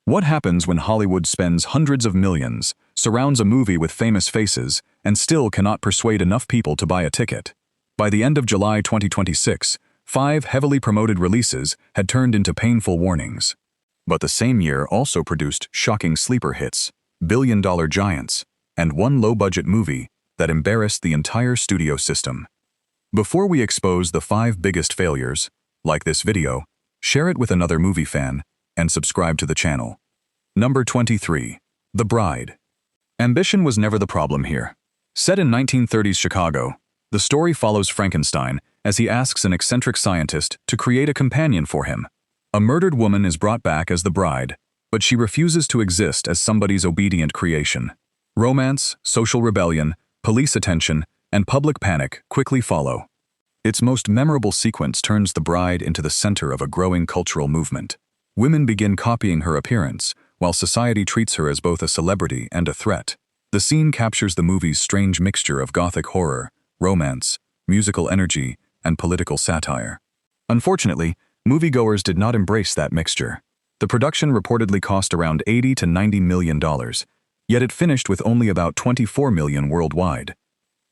What happens when Hollywood spends hundreds of millions, surrounds a movie with famous faces, and still cannot persuade enough people to buy a ticket? By the end of July 2026, 5 heavily promoted releases had turned into painful warnings. But the same year also produced shocking sleeper hits, billion-dollar giants, and one low-budget movie that embarrassed the entire studio system. Before we expose the 5 biggest failures, like this video, share it with another movie fan, and subscribe to the channel. Number 23. The Bride. Ambition was never the problem here. Set in 1930s Chicago, the story follows Frankenstein as he asks an eccentric scientist to create a companion for him. A murdered woman is brought back as the bride, but she refuses to exist as somebody's obedient creation. Romance, social rebellion, police attention, and public panic quickly follow. Its most memorable sequence turns the bride into the center of a growing cultural movement. Women begin copying her appearance, while society treats her as both a celebrity and a threat. The scene captures the movie's strange mixture of gothic horror, romance, musical energy, and political satire. Unfortunately, moviegoers did not embrace that mixture. The production reportedly cost around $80 to $90 million, yet it finished with only about $24 million worldwide.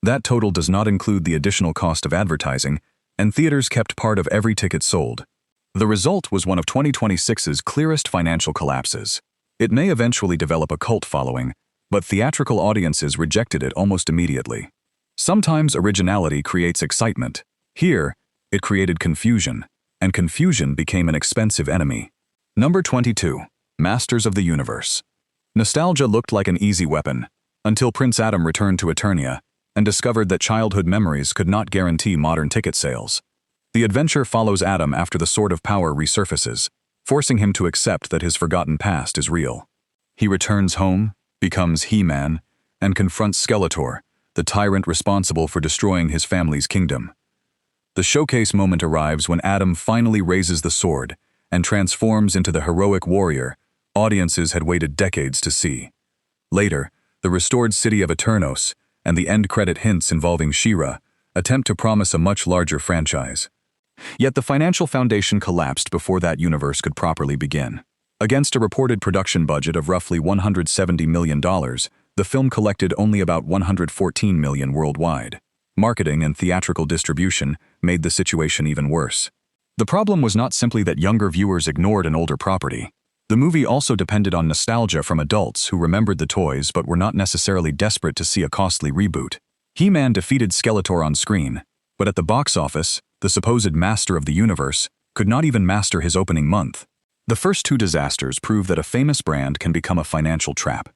That total does not include the additional cost of advertising, and theaters kept part of every ticket sold. The result was one of 2026's clearest financial collapses. It may eventually develop a cult following, but theatrical audiences rejected it almost immediately. Sometimes originality creates excitement. Here, it created confusion, and confusion became an expensive enemy. Number 22. Masters of the Universe. Nostalgia looked like an easy weapon, until Prince Adam returned to Eternia and discovered that childhood memories could not guarantee modern ticket sales. The adventure follows Adam after the Sword of Power resurfaces, forcing him to accept that his forgotten past is real. He returns home, becomes He-Man, and confronts Skeletor, the tyrant responsible for destroying his family's kingdom. The showcase moment arrives when Adam finally raises the sword and transforms into the heroic warrior audiences had waited decades to see. Later, the restored city of Eternos and the end credit hints involving She-Ra attempt to promise a much larger franchise. Yet the financial foundation collapsed before that universe could properly begin. Against a reported production budget of roughly $170 million, the film collected only about $114 million worldwide. Marketing and theatrical distribution made the situation even worse. The problem was not simply that younger viewers ignored an older property. The movie also depended on nostalgia from adults who remembered the toys but were not necessarily desperate to see a costly reboot. He-Man defeated Skeletor on screen, but at the box office, the supposed master of the universe could not even master his opening month. The first 2 disasters prove that a famous brand can become a financial trap.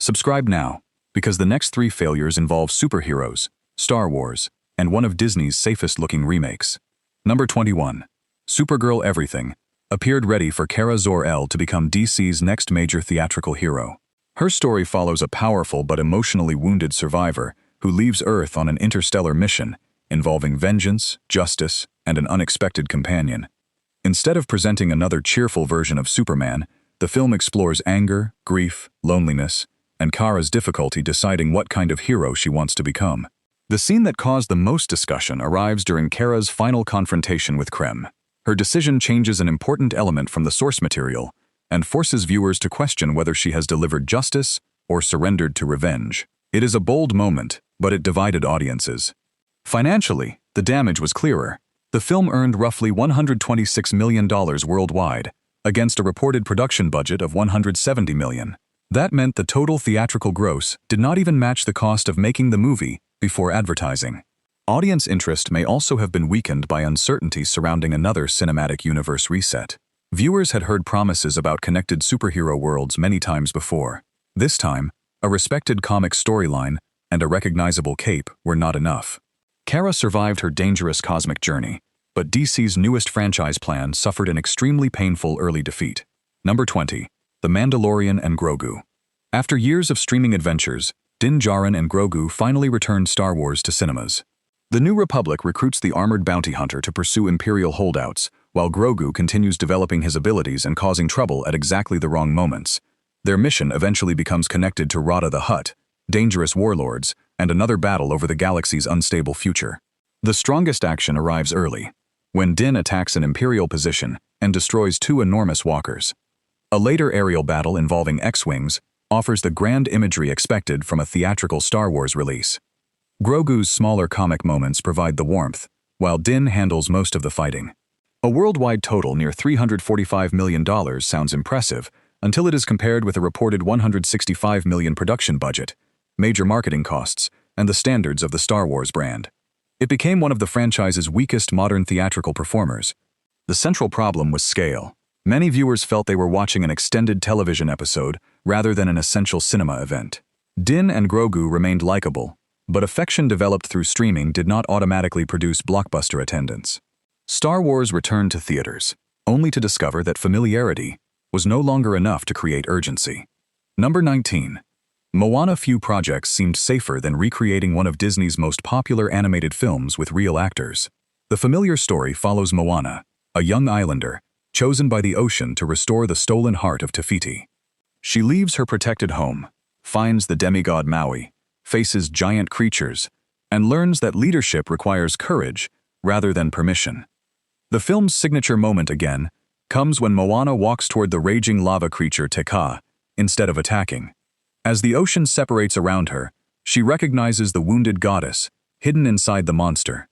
Subscribe now, because the next 3 failures involve superheroes, Star Wars, and one of Disney's safest-looking remakes. Number 21. Supergirl Everything appeared ready for Kara Zor-El to become DC's next major theatrical hero. Her story follows a powerful but emotionally wounded survivor who leaves Earth on an interstellar mission involving vengeance, justice, and an unexpected companion. Instead of presenting another cheerful version of Superman, the film explores anger, grief, loneliness, and Kara's difficulty deciding what kind of hero she wants to become. The scene that caused the most discussion arrives during Kara's final confrontation with Krem. Her decision changes an important element from the source material and forces viewers to question whether she has delivered justice or surrendered to revenge. It is a bold moment, but it divided audiences. Financially, the damage was clearer. The film earned roughly $126 million worldwide, against a reported production budget of $170 million. That meant the total theatrical gross did not even match the cost of making the movie before advertising. Audience interest may also have been weakened by uncertainty surrounding another cinematic universe reset. Viewers had heard promises about connected superhero worlds many times before. This time, a respected comic storyline and a recognizable cape were not enough. Kara survived her dangerous cosmic journey, but DC's newest franchise plan suffered an extremely painful early defeat. Number 20. The Mandalorian and Grogu. After years of streaming adventures, Din Djarin and Grogu finally returned Star Wars to cinemas. The New Republic recruits the armored bounty hunter to pursue Imperial holdouts, while Grogu continues developing his abilities and causing trouble at exactly the wrong moments. Their mission eventually becomes connected to Rada the Hutt, dangerous warlords, and another battle over the galaxy's unstable future. The strongest action arrives early, when Din attacks an Imperial position and destroys 2 enormous walkers. A later aerial battle involving X-Wings offers the grand imagery expected from a theatrical Star Wars release. Grogu's smaller comic moments provide the warmth, while Din handles most of the fighting. A worldwide total near $345 million sounds impressive until it is compared with a reported $165 million production budget, major marketing costs, and the standards of the Star Wars brand. It became one of the franchise's weakest modern theatrical performers. The central problem was scale. Many viewers felt they were watching an extended television episode rather than an essential cinema event. Din and Grogu remained likable, but affection developed through streaming did not automatically produce blockbuster attendance. Star Wars returned to theaters, only to discover that familiarity was no longer enough to create urgency. Number 19. Moana. Few projects seemed safer than recreating one of Disney's most popular animated films with real actors. The familiar story follows Moana, a young islander, chosen by the ocean to restore the stolen heart of Tafiti. She leaves her protected home, finds the demigod Maui, faces giant creatures, and learns that leadership requires courage rather than permission. The film's signature moment again comes when Moana walks toward the raging lava creature Te Kā, instead of attacking. As the ocean separates around her, she recognizes the wounded goddess, hidden inside the monster.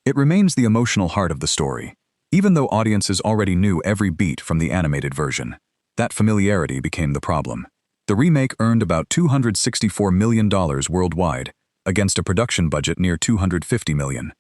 It remains the emotional heart of the story, even though audiences already knew every beat from the animated version. That familiarity became the problem. The remake earned about $264 million worldwide, against a production budget near $250 million.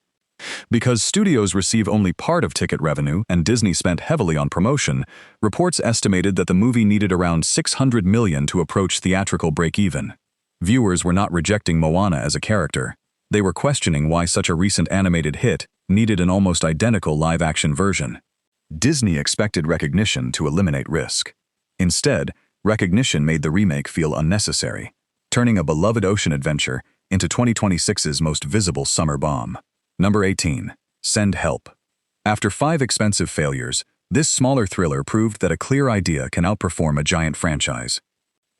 Because studios receive only part of ticket revenue and Disney spent heavily on promotion, reports estimated that the movie needed around $600 million to approach theatrical break-even. Viewers were not rejecting Moana as a character. They were questioning why such a recent animated hit needed an almost identical live-action version. Disney expected recognition to eliminate risk. Instead, recognition made the remake feel unnecessary, turning a beloved ocean adventure into 2026's most visible summer bomb. Number 18. Send Help. After 5 expensive failures, this smaller thriller proved that a clear idea can outperform a giant franchise.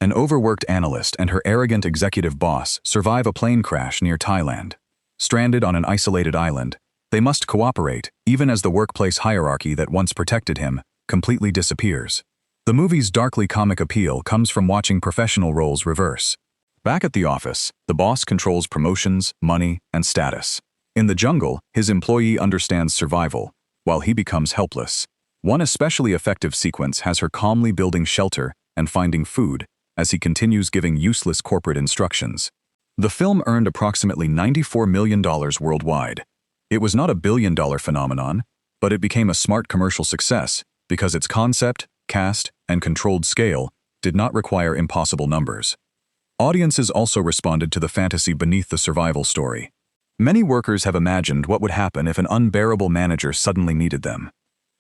An overworked analyst and her arrogant executive boss survive a plane crash near Thailand. Stranded on an isolated island, they must cooperate, even as the workplace hierarchy that once protected him completely disappears. The movie's darkly comic appeal comes from watching professional roles reverse. Back at the office, the boss controls promotions, money, and status. In the jungle, his employee understands survival, while he becomes helpless. One especially effective sequence has her calmly building shelter and finding food as he continues giving useless corporate instructions. The film earned approximately $94 million worldwide. It was not a billion-dollar phenomenon, but it became a smart commercial success because its concept, cast, and controlled scale did not require impossible numbers. Audiences also responded to the fantasy beneath the survival story. Many workers have imagined what would happen if an unbearable manager suddenly needed them.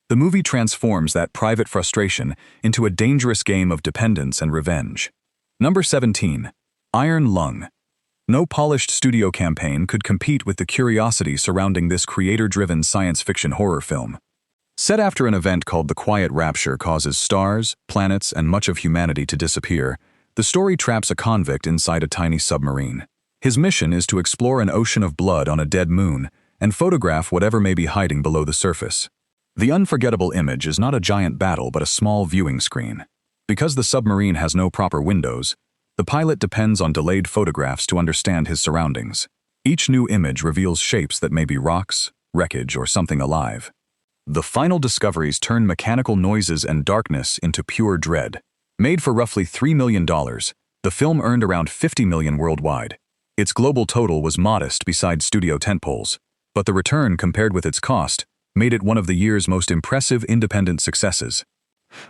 The movie transforms that private frustration into a dangerous game of dependence and revenge. Number 17. Iron Lung. No polished studio campaign could compete with the curiosity surrounding this creator-driven science fiction horror film. Set after an event called The Quiet Rapture causes stars, planets, and much of humanity to disappear, the story traps a convict inside a tiny submarine. His mission is to explore an ocean of blood on a dead moon and photograph whatever may be hiding below the surface. The unforgettable image is not a giant battle but a small viewing screen. Because the submarine has no proper windows, the pilot depends on delayed photographs to understand his surroundings. Each new image reveals shapes that may be rocks, wreckage, or something alive. The final discoveries turn mechanical noises and darkness into pure dread. Made for roughly $3 million, the film earned around $50 million worldwide. Its global total was modest beside studio tentpoles, but the return compared with its cost made it one of the year's most impressive independent successes.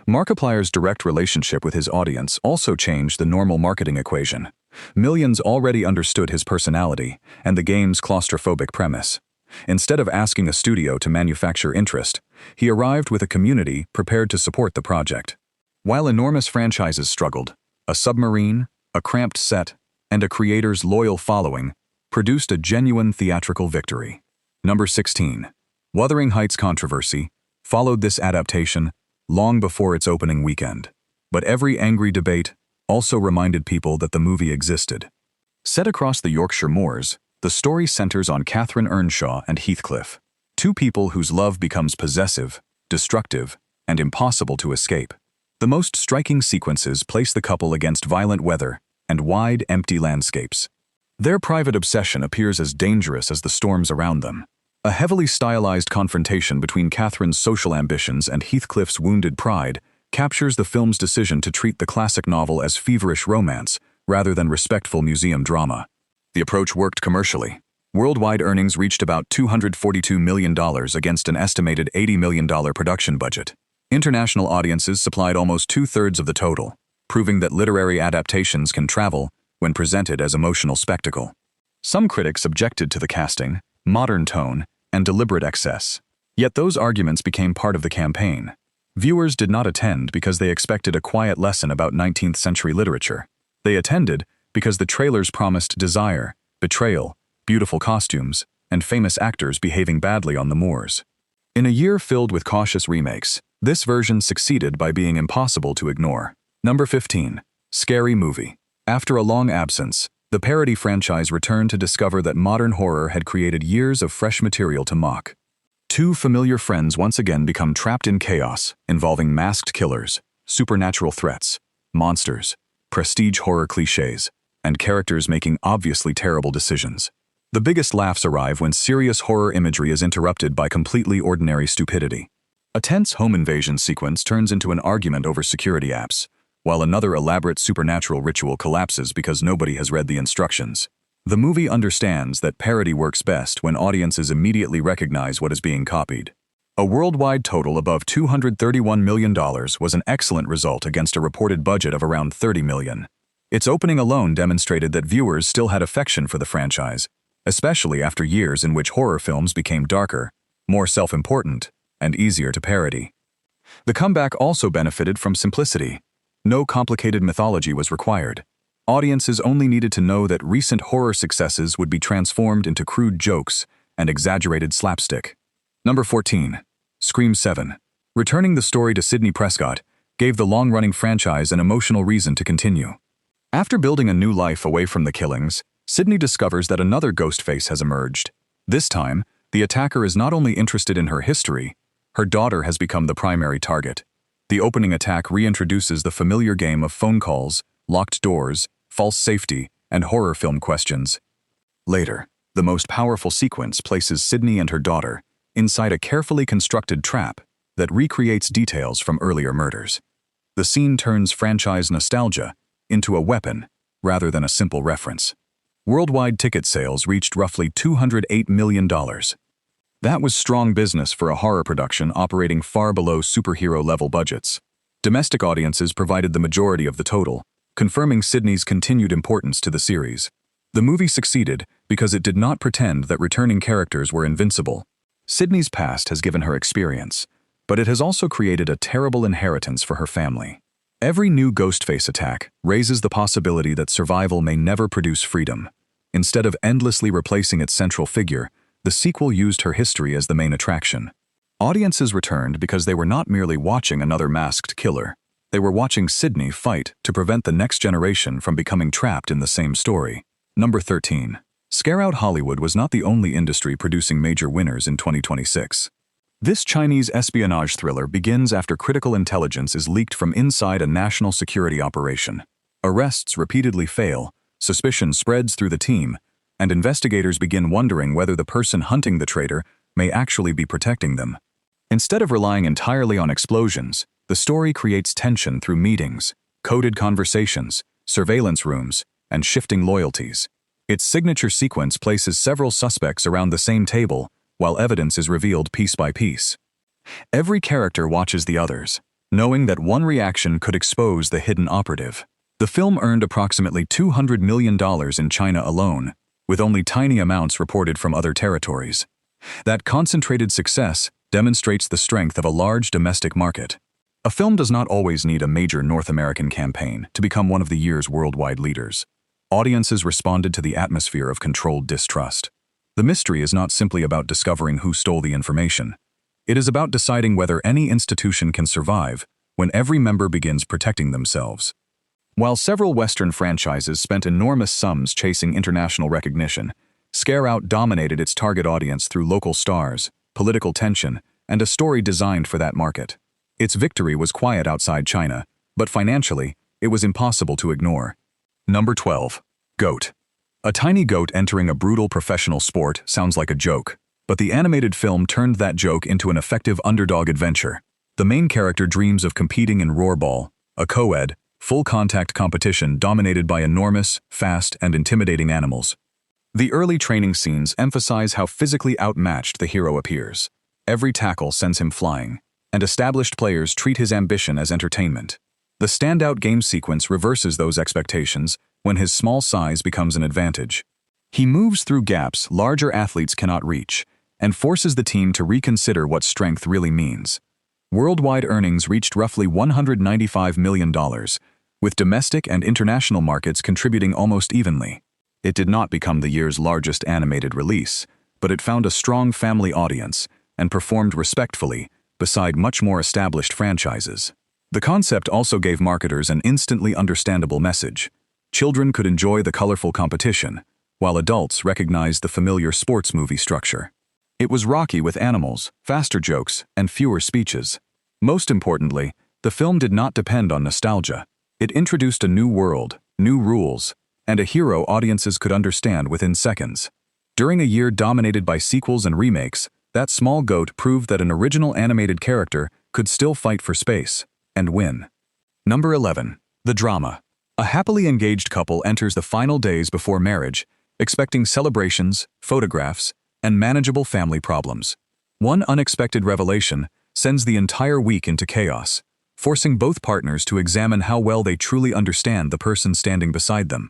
Markiplier's direct relationship with his audience also changed the normal marketing equation. Millions already understood his personality and the game's claustrophobic premise. Instead of asking a studio to manufacture interest, he arrived with a community prepared to support the project. While enormous franchises struggled, a submarine, a cramped set, and a creator's loyal following produced a genuine theatrical victory. Number 16. Wuthering Heights controversy followed this adaptation long before its opening weekend. But every angry debate also reminded people that the movie existed. Set across the Yorkshire moors, the story centers on Catherine Earnshaw and Heathcliff, two people whose love becomes possessive, destructive, and impossible to escape. The most striking sequences place the couple against violent weather and wide, empty landscapes. Their private obsession appears as dangerous as the storms around them. A heavily stylized confrontation between Catherine's social ambitions and Heathcliff's wounded pride captures the film's decision to treat the classic novel as feverish romance rather than respectful museum drama. The approach worked commercially. Worldwide earnings reached about $242 million against an estimated $80 million production budget. International audiences supplied almost two-thirds of the total, proving that literary adaptations can travel when presented as emotional spectacle. Some critics objected to the casting, modern tone, and deliberate excess. Yet those arguments became part of the campaign. Viewers did not attend because they expected a quiet lesson about 19th century literature. They attended because the trailers promised desire, betrayal, beautiful costumes, and famous actors behaving badly on the moors. In a year filled with cautious remakes, this version succeeded by being impossible to ignore. Number 15. Scary Movie. After a long absence, the parody franchise returned to discover that modern horror had created years of fresh material to mock. Two familiar friends once again become trapped in chaos, involving masked killers, supernatural threats, monsters, prestige horror cliches, and characters making obviously terrible decisions. The biggest laughs arrive when serious horror imagery is interrupted by completely ordinary stupidity. A tense home invasion sequence turns into an argument over security apps, while another elaborate supernatural ritual collapses because nobody has read the instructions. The movie understands that parody works best when audiences immediately recognize what is being copied. A worldwide total above $231 million was an excellent result against a reported budget of around $30 million. Its opening alone demonstrated that viewers still had affection for the franchise, especially after years in which horror films became darker, more self-important, and easier to parody. The comeback also benefited from simplicity. No complicated mythology was required. Audiences only needed to know that recent horror successes would be transformed into crude jokes and exaggerated slapstick. Number 14. Scream 7. Returning the story to Sidney Prescott gave the long-running franchise an emotional reason to continue. After building a new life away from the killings, Sidney discovers that another ghost face has emerged. This time, the attacker is not only interested in her history, her daughter has become the primary target. The opening attack reintroduces the familiar game of phone calls, locked doors, false safety, and horror film questions. Later, the most powerful sequence places Sidney and her daughter inside a carefully constructed trap that recreates details from earlier murders. The scene turns franchise nostalgia into a weapon rather than a simple reference. Worldwide ticket sales reached roughly $208 million. That was strong business for a horror production operating far below superhero-level budgets. Domestic audiences provided the majority of the total, confirming Sidney's continued importance to the series. The movie succeeded because it did not pretend that returning characters were invincible. Sidney's past has given her experience, but it has also created a terrible inheritance for her family. Every new Ghostface attack raises the possibility that survival may never produce freedom. Instead of endlessly replacing its central figure, the sequel used her history as the main attraction. Audiences returned because they were not merely watching another masked killer. They were watching Sidney fight to prevent the next generation from becoming trapped in the same story. Number 13. Scare Out Hollywood was not the only industry producing major winners in 2026. This Chinese espionage thriller begins after critical intelligence is leaked from inside a national security operation. Arrests repeatedly fail, suspicion spreads through the team, and investigators begin wondering whether the person hunting the traitor may actually be protecting them. Instead of relying entirely on explosions, the story creates tension through meetings, coded conversations, surveillance rooms, and shifting loyalties. Its signature sequence places several suspects around the same table, while evidence is revealed piece by piece. Every character watches the others, knowing that one reaction could expose the hidden operative. The film earned approximately $200 million in China alone, with only tiny amounts reported from other territories. That concentrated success demonstrates the strength of a large domestic market. A film does not always need a major North American campaign to become one of the year's worldwide leaders. Audiences responded to the atmosphere of controlled distrust. The mystery is not simply about discovering who stole the information. It is about deciding whether any institution can survive when every member begins protecting themselves. While several Western franchises spent enormous sums chasing international recognition, Scare Out dominated its target audience through local stars, political tension, and a story designed for that market. Its victory was quiet outside China, but financially, it was impossible to ignore. Number 12. Goat. A tiny goat entering a brutal professional sport sounds like a joke, but the animated film turned that joke into an effective underdog adventure. The main character dreams of competing in Roarball, a co-ed, full-contact competition dominated by enormous, fast, and intimidating animals. The early training scenes emphasize how physically outmatched the hero appears. Every tackle sends him flying, and established players treat his ambition as entertainment. The standout game sequence reverses those expectations when his small size becomes an advantage. He moves through gaps larger athletes cannot reach, and forces the team to reconsider what strength really means. Worldwide earnings reached roughly $195 million, with domestic and international markets contributing almost evenly. It did not become the year's largest animated release, but it found a strong family audience and performed respectfully beside much more established franchises. The concept also gave marketers an instantly understandable message. Children could enjoy the colorful competition, while adults recognized the familiar sports movie structure. It was rocky with animals, faster jokes, and fewer speeches. Most importantly, the film did not depend on nostalgia. It introduced a new world, new rules, and a hero audiences could understand within seconds. During a year dominated by sequels and remakes, that small goat proved that an original animated character could still fight for space and win. Number 11. The drama. A happily engaged couple enters the final days before marriage, expecting celebrations, photographs, and manageable family problems. One unexpected revelation sends the entire week into chaos, forcing both partners to examine how well they truly understand the person standing beside them.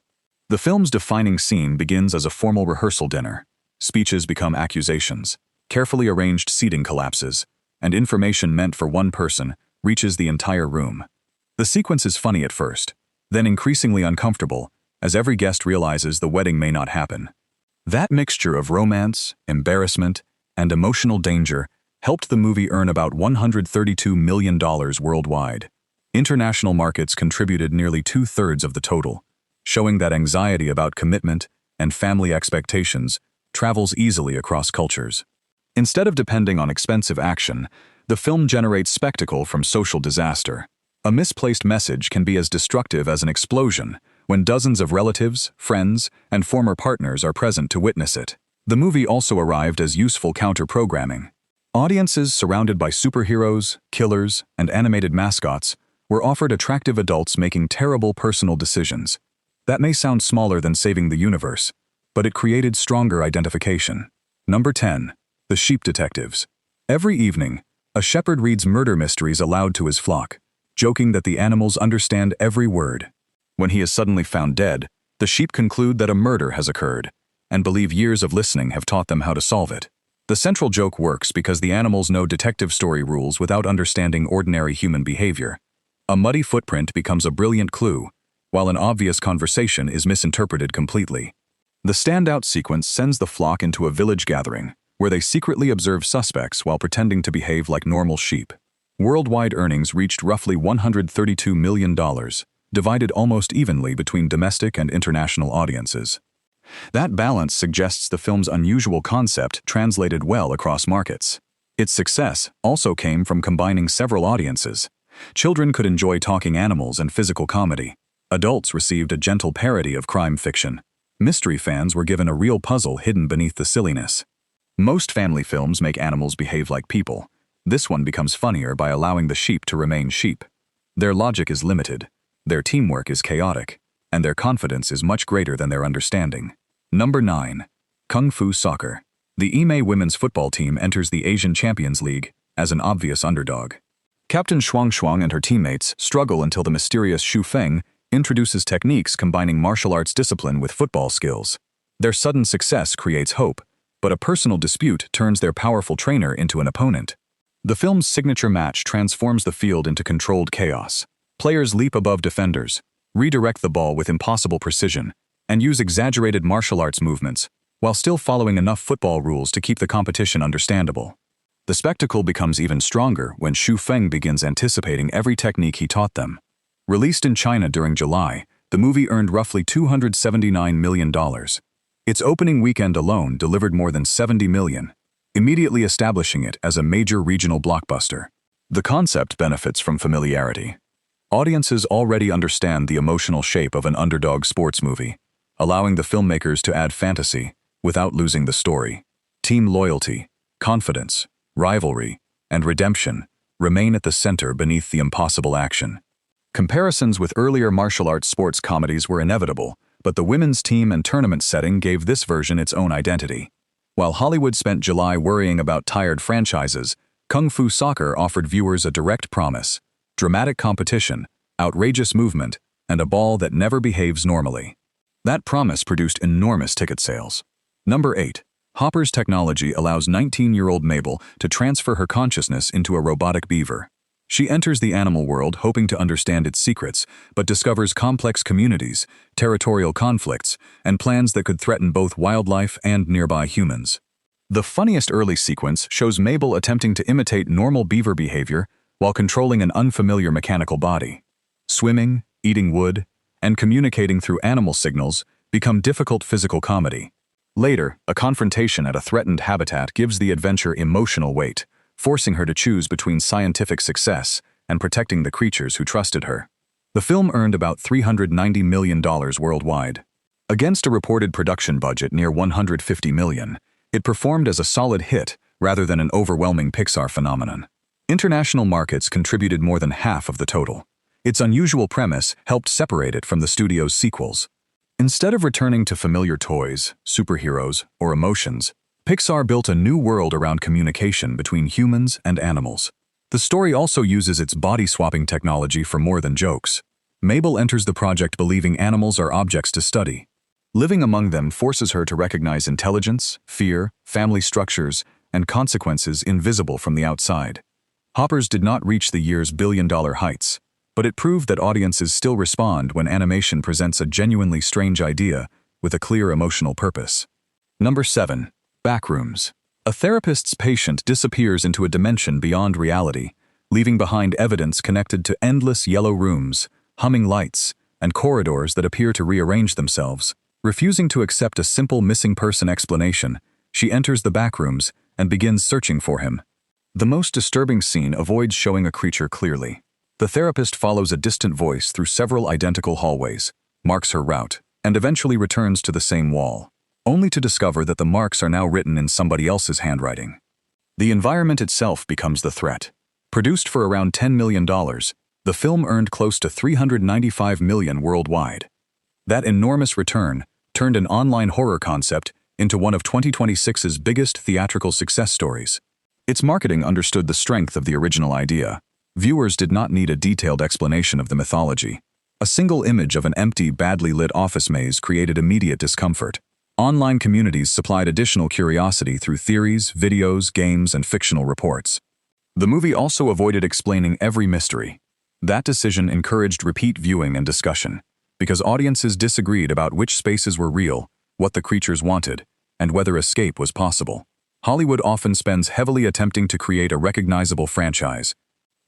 The film's defining scene begins as a formal rehearsal dinner. Speeches become accusations, carefully arranged seating collapses, and information meant for one person reaches the entire room. The sequence is funny at first, then increasingly uncomfortable, as every guest realizes the wedding may not happen. That mixture of romance, embarrassment, and emotional danger helped the movie earn about $132 million worldwide. International markets contributed nearly 2/3 of the total, showing that anxiety about commitment and family expectations travels easily across cultures. Instead of depending on expensive action, the film generates spectacle from social disaster. A misplaced message can be as destructive as an explosion when dozens of relatives, friends, and former partners are present to witness it. The movie also arrived as useful counter-programming. Audiences surrounded by superheroes, killers, and animated mascots were offered attractive adults making terrible personal decisions. That may sound smaller than saving the universe, but it created stronger identification. Number 10. The Sheep Detectives. Every evening, a shepherd reads murder mysteries aloud to his flock, joking that the animals understand every word. When he is suddenly found dead, the sheep conclude that a murder has occurred, and believe years of listening have taught them how to solve it. The central joke works because the animals know detective story rules without understanding ordinary human behavior. A muddy footprint becomes a brilliant clue, while an obvious conversation is misinterpreted completely. The standout sequence sends the flock into a village gathering, where they secretly observe suspects while pretending to behave like normal sheep. Worldwide earnings reached roughly $132 million, divided almost evenly between domestic and international audiences. That balance suggests the film's unusual concept translated well across markets. Its success also came from combining several audiences. Children could enjoy talking animals and physical comedy. Adults received a gentle parody of crime fiction. Mystery fans were given a real puzzle hidden beneath the silliness. Most family films make animals behave like people. This one becomes funnier by allowing the sheep to remain sheep. Their logic is limited, their teamwork is chaotic, and their confidence is much greater than their understanding. Number 9. Kung Fu Soccer. The Ime women's football team enters the Asian Champions League as an obvious underdog. Captain Shuang Shuang and her teammates struggle until the mysterious Xu Feng introduces techniques combining martial arts discipline with football skills. Their sudden success creates hope, but a personal dispute turns their powerful trainer into an opponent. The film's signature match transforms the field into controlled chaos. Players leap above defenders, redirect the ball with impossible precision, and use exaggerated martial arts movements, while still following enough football rules to keep the competition understandable. The spectacle becomes even stronger when Xu Feng begins anticipating every technique he taught them. Released in China during July, the movie earned roughly $279 million. Its opening weekend alone delivered more than $70 million, immediately establishing it as a major regional blockbuster. The concept benefits from familiarity. Audiences already understand the emotional shape of an underdog sports movie, allowing the filmmakers to add fantasy without losing the story. Team loyalty, confidence, rivalry, and redemption remain at the center beneath the impossible action. Comparisons with earlier martial arts sports comedies were inevitable, but the women's team and tournament setting gave this version its own identity. While Hollywood spent July worrying about tired franchises, Kung Fu Soccer offered viewers a direct promise: dramatic competition, outrageous movement, and a ball that never behaves normally. That promise produced enormous ticket sales. Number 8. Hopper's technology allows 19-year-old Mabel to transfer her consciousness into a robotic beaver. She enters the animal world hoping to understand its secrets, but discovers complex communities, territorial conflicts, and plans that could threaten both wildlife and nearby humans. The funniest early sequence shows Mabel attempting to imitate normal beaver behavior while controlling an unfamiliar mechanical body. Swimming, eating wood, and communicating through animal signals become difficult physical comedy. Later, a confrontation at a threatened habitat gives the adventure emotional weight, forcing her to choose between scientific success and protecting the creatures who trusted her. The film earned about $390 million worldwide. Against a reported production budget near $150 million, it performed as a solid hit rather than an overwhelming Pixar phenomenon. International markets contributed more than half of the total. Its unusual premise helped separate it from the studio's sequels. Instead of returning to familiar toys, superheroes, or emotions, Pixar built a new world around communication between humans and animals. The story also uses its body-swapping technology for more than jokes. Mabel enters the project believing animals are objects to study. Living among them forces her to recognize intelligence, fear, family structures, and consequences invisible from the outside. Hoppers did not reach the year's billion-dollar heights, but it proved that audiences still respond when animation presents a genuinely strange idea with a clear emotional purpose. Number 7. Backrooms. A therapist's patient disappears into a dimension beyond reality, leaving behind evidence connected to endless yellow rooms, humming lights, and corridors that appear to rearrange themselves. Refusing to accept a simple missing person explanation, she enters the backrooms and begins searching for him. The most disturbing scene avoids showing a creature clearly. The therapist follows a distant voice through several identical hallways, marks her route, and eventually returns to the same wall, only to discover that the marks are now written in somebody else's handwriting. The environment itself becomes the threat. Produced for around $10 million, the film earned close to $395 million worldwide. That enormous return turned an online horror concept into one of 2026's biggest theatrical success stories. Its marketing understood the strength of the original idea. Viewers did not need a detailed explanation of the mythology. A single image of an empty, badly lit office maze created immediate discomfort. Online communities supplied additional curiosity through theories, videos, games, and fictional reports. The movie also avoided explaining every mystery. That decision encouraged repeat viewing and discussion, because audiences disagreed about which spaces were real, what the creatures wanted, and whether escape was possible. Hollywood often spends heavily attempting to create a recognizable franchise.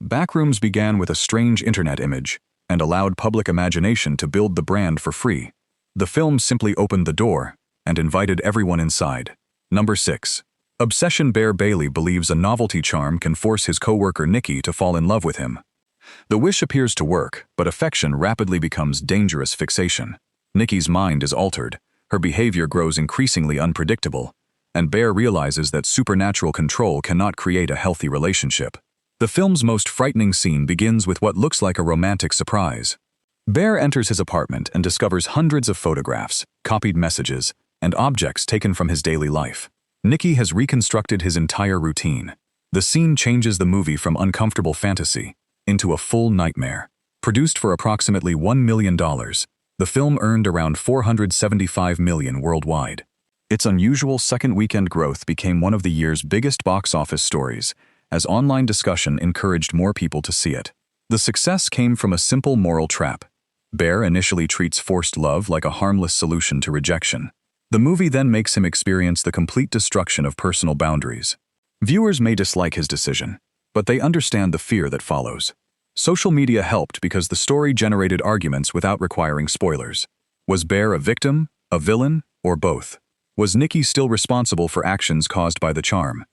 Backrooms began with a strange internet image and allowed public imagination to build the brand for free. The film simply opened the door and invited everyone inside. Number 6. Obsession. Bear Bailey believes a novelty charm can force his coworker Nikki to fall in love with him. The wish appears to work, but affection rapidly becomes dangerous fixation. Nikki's mind is altered, her behavior grows increasingly unpredictable, and Bear realizes that supernatural control cannot create a healthy relationship. The film's most frightening scene begins with what looks like a romantic surprise. Bear enters his apartment and discovers hundreds of photographs, copied messages, and objects taken from his daily life. Nikki has reconstructed his entire routine. The scene changes the movie from uncomfortable fantasy into a full nightmare. Produced for approximately $1 million, the film earned around $475 million worldwide. Its unusual second weekend growth became one of the year's biggest box office stories, as online discussion encouraged more people to see it. The success came from a simple moral trap. Bear initially treats forced love like a harmless solution to rejection. The movie then makes him experience the complete destruction of personal boundaries. Viewers may dislike his decision, but they understand the fear that follows. Social media helped because the story generated arguments without requiring spoilers. Was Bear a victim, a villain, or both? Was Nikki still responsible for actions caused by the charm?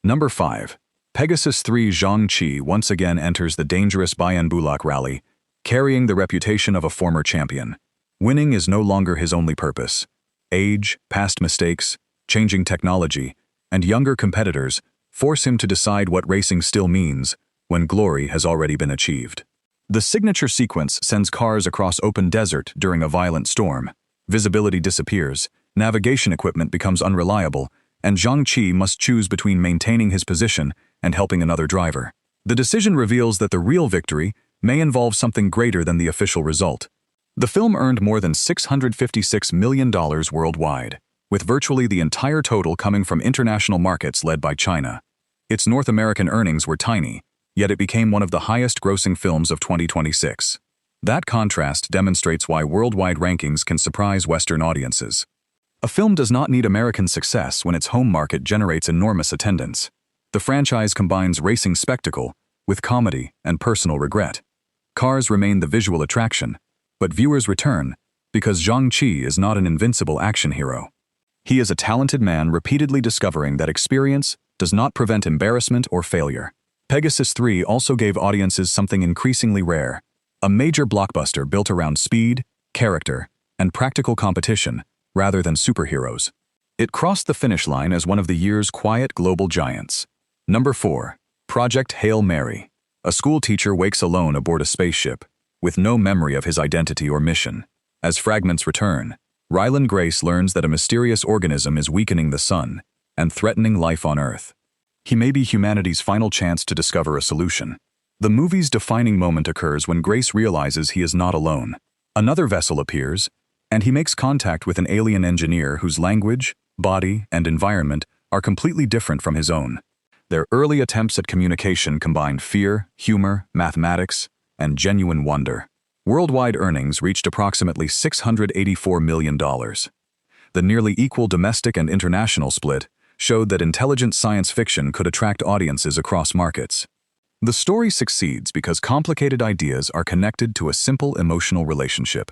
Number 5. Pegasus 3. Zhang Qi once again enters the dangerous Bayan Bulak rally carrying the reputation of a former champion. Winning is no longer his only purpose. Age, past mistakes, changing technology, and younger competitors force him to decide what racing still means when glory has already been achieved. The signature sequence sends cars across open desert during a violent storm. Visibility disappears, navigation equipment becomes unreliable, and Zhang Qi must choose between maintaining his position and helping another driver. The decision reveals that the real victory may involve something greater than the official result. The film earned more than $656 million worldwide, with virtually the entire total coming from international markets led by China. Its North American earnings were tiny, yet it became one of the highest-grossing films of 2026. That contrast demonstrates why worldwide rankings can surprise Western audiences. A film does not need American success when its home market generates enormous attendance. The franchise combines racing spectacle with comedy and personal regret. Cars remain the visual attraction, but viewers return because Zhang Qi is not an invincible action hero. He is a talented man repeatedly discovering that experience does not prevent embarrassment or failure. Pegasus 3 also gave audiences something increasingly rare, a major blockbuster built around speed, character, and practical competition rather than superheroes. It crossed the finish line as one of the year's quiet global giants. Number 4. Project Hail Mary. A school teacher wakes alone aboard a spaceship, with no memory of his identity or mission. As fragments return, Ryland Grace learns that a mysterious organism is weakening the sun and threatening life on Earth. He may be humanity's final chance to discover a solution. The movie's defining moment occurs when Grace realizes he is not alone. Another vessel appears, and he makes contact with an alien engineer whose language, body, and environment are completely different from his own. Their early attempts at communication combined fear, humor, mathematics, and genuine wonder. Worldwide earnings reached approximately $684 million. The nearly equal domestic and international split showed that intelligent science fiction could attract audiences across markets. The story succeeds because complicated ideas are connected to a simple emotional relationship.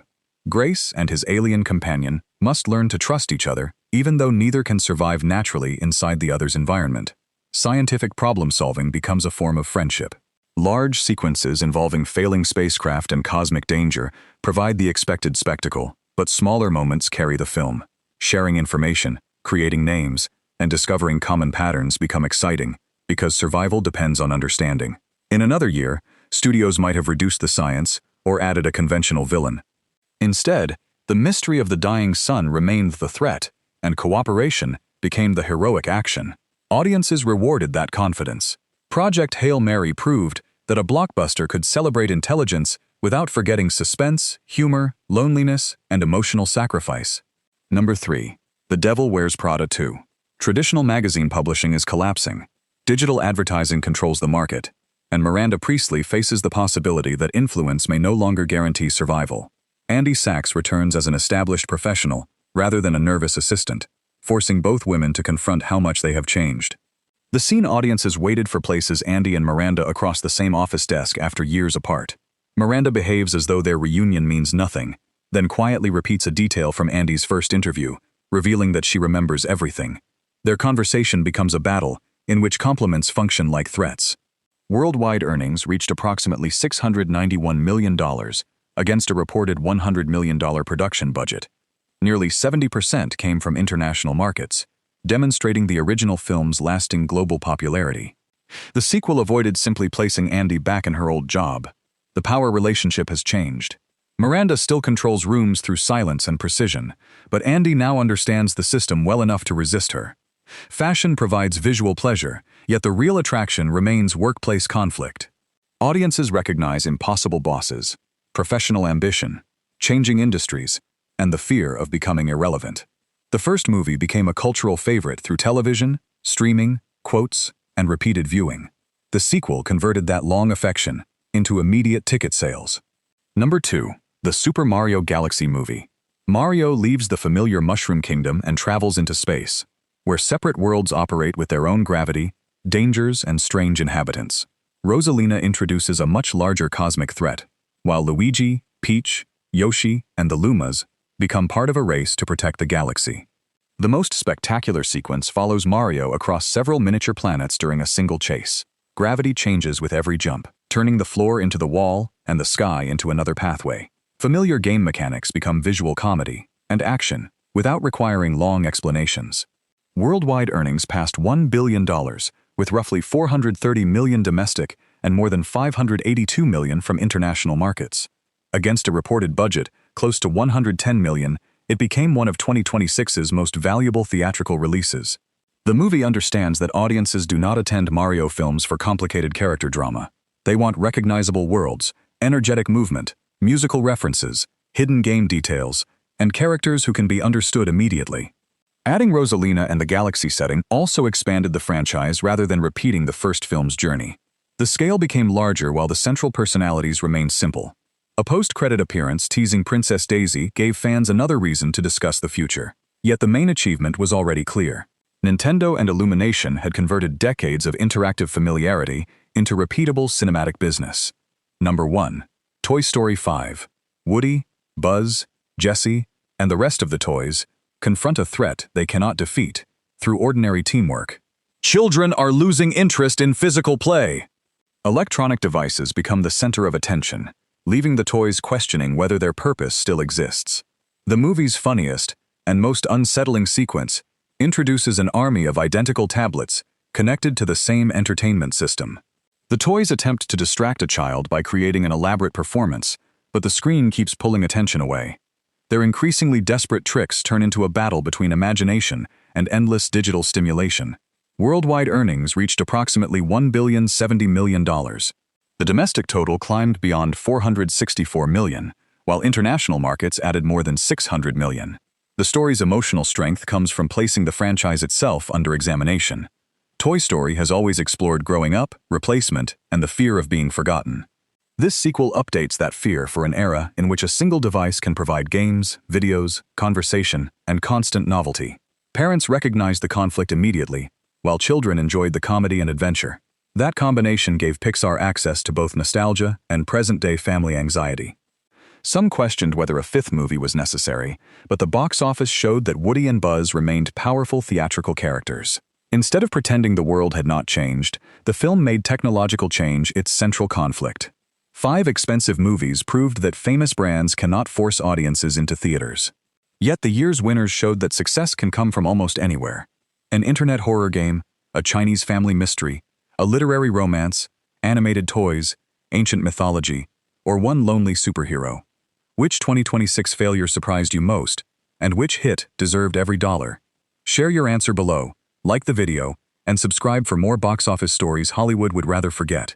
Grace and his alien companion must learn to trust each other, even though neither can survive naturally inside the other's environment. Scientific problem-solving becomes a form of friendship. Large sequences involving failing spacecraft and cosmic danger provide the expected spectacle, but smaller moments carry the film. Sharing information, creating names, and discovering common patterns become exciting because survival depends on understanding. In another year, studios might have reduced the science or added a conventional villain. Instead, the mystery of the dying sun remained the threat, and cooperation became the heroic action. Audiences rewarded that confidence. Project Hail Mary proved that a blockbuster could celebrate intelligence without forgetting suspense, humor, loneliness, and emotional sacrifice. Number 3. The Devil Wears Prada 2. Traditional magazine publishing is collapsing. Digital advertising controls the market, and Miranda Priestley faces the possibility that influence may no longer guarantee survival. Andy Sachs returns as an established professional rather than a nervous assistant, forcing both women to confront how much they have changed. The scene audiences waited for places Andy and Miranda across the same office desk after years apart. Miranda behaves as though their reunion means nothing, then quietly repeats a detail from Andy's first interview, revealing that she remembers everything. Their conversation becomes a battle, in which compliments function like threats. Worldwide earnings reached approximately $691 million, against a reported $100 million production budget. Nearly 70% came from international markets, demonstrating the original film's lasting global popularity. The sequel avoided simply placing Andy back in her old job. The power relationship has changed. Miranda still controls rooms through silence and precision, but Andy now understands the system well enough to resist her. Fashion provides visual pleasure, yet the real attraction remains workplace conflict. Audiences recognize impossible bosses, professional ambition, changing industries, and the fear of becoming irrelevant. The first movie became a cultural favorite through television, streaming, quotes, and repeated viewing. The sequel converted that long affection into immediate ticket sales. Number 2. The Super Mario Galaxy Movie. Mario leaves the familiar Mushroom Kingdom and travels into space, where separate worlds operate with their own gravity, dangers, and strange inhabitants. Rosalina introduces a much larger cosmic threat, while Luigi, Peach, Yoshi, and the Lumas become part of a race to protect the galaxy. The most spectacular sequence follows Mario across several miniature planets during a single chase. Gravity changes with every jump, turning the floor into the wall and the sky into another pathway. Familiar game mechanics become visual comedy and action without requiring long explanations. Worldwide earnings passed $1 billion, with roughly $430 million domestic and more than $582 million from international markets. Against a reported budget close to $110 million, it became one of 2026's most valuable theatrical releases. The movie understands that audiences do not attend Mario films for complicated character drama. They want recognizable worlds, energetic movement, musical references, hidden game details, and characters who can be understood immediately. Adding Rosalina and the Galaxy setting also expanded the franchise rather than repeating the first film's journey. The scale became larger while the central personalities remained simple. A post-credit appearance teasing Princess Daisy gave fans another reason to discuss the future. Yet the main achievement was already clear. Nintendo and Illumination had converted decades of interactive familiarity into repeatable cinematic business. Number 1. Toy Story 5. Woody, Buzz, Jessie, and the rest of the toys confront a threat they cannot defeat through ordinary teamwork. Children are losing interest in physical play. Electronic devices become the center of attention, leaving the toys questioning whether their purpose still exists. The movie's funniest and most unsettling sequence introduces an army of identical tablets connected to the same entertainment system. The toys attempt to distract a child by creating an elaborate performance, but the screen keeps pulling attention away. Their increasingly desperate tricks turn into a battle between imagination and endless digital stimulation. Worldwide earnings reached approximately $1,070 million. The domestic total climbed beyond $464 million, while international markets added more than $600 million. The story's emotional strength comes from placing the franchise itself under examination. Toy Story has always explored growing up, replacement, and the fear of being forgotten. This sequel updates that fear for an era in which a single device can provide games, videos, conversation, and constant novelty. Parents recognized the conflict immediately, while children enjoyed the comedy and adventure. That combination gave Pixar access to both nostalgia and present-day family anxiety. Some questioned whether a fifth movie was necessary, but the box office showed that Woody and Buzz remained powerful theatrical characters. Instead of pretending the world had not changed, the film made technological change its central conflict. 5 expensive movies proved that famous brands cannot force audiences into theaters. Yet the year's winners showed that success can come from almost anywhere. An internet horror game, a Chinese family mystery, a literary romance, animated toys, ancient mythology, or one lonely superhero. Which 2026 failure surprised you most, and which hit deserved every dollar? Share your answer below, like the video, and subscribe for more box office stories Hollywood would rather forget.